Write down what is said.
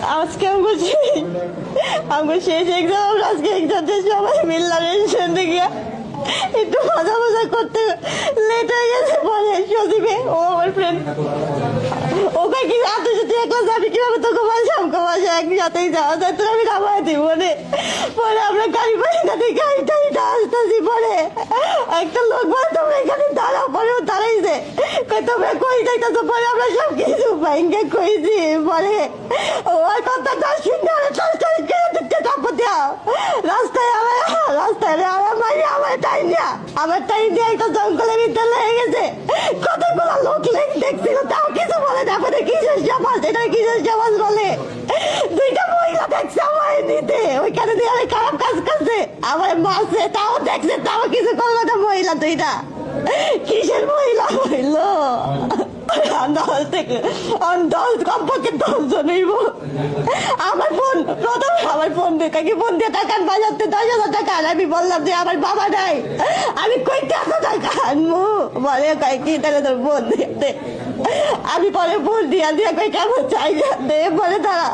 আজকে আমাকে শেষ এক্সাম, আজকে এক্সামে সবাই মিললাম রেস্টুরেন্টে গিয়ে একটু মজা মজা করতে লেট হয়ে গেছে। পরে সজীবে ও আমার ফ্রেন্ড ওকে কি রাতে যদি একলা যাবি কিভাবে তোকে বাসাম বাসা একসাথেই যাওয়া যায়, তোর আমি নামাই দিই বলে। পরে আমরা গাড়ি বাড়িটা দিয়ে গাড়িটা আসতেছি। পরে একটা লোক বলে তোমরা এখানে দাঁড়াও, পরে ও দাঁড়াইছে তোমরা কই যাইতেছো। পরে আমরা সব কিছু ভাইঙ্গে কইছি। পরে ওর কথাটা শুনে রাস্তায় আমার টাইম দিয়ে একটা জঙ্গলের ভিতরে লেগে গেছে। কতগুলো লোক দেখছিল, তাও কিছু বলে না। পরে কিসের সমাজ, এটা কিসের সমাজ বলে। দুইটা মহিলা দেখছে আমার নিতে, ওইখানে দিয়ে আমি খারাপ কাজ করছে, আমার মাসে তাও দেখছে, তাও কিছু করলো না। মহিলা দুইটা কিসের মহিলা হইলো? কমপক্ষে 10 জন হইব। আমার ফোন কাকি ফোন দিয়ে টাকা বাজাতে 10,000 টাকা। আমি বললাম যে আমার বাবা নাই, আমি কইতে এত টাকা আনবো। বলে কাকি তাহলে তোর ফোন দিতে। আমি পরে ফোন দিয়া কই কেমন চাই বলে তারা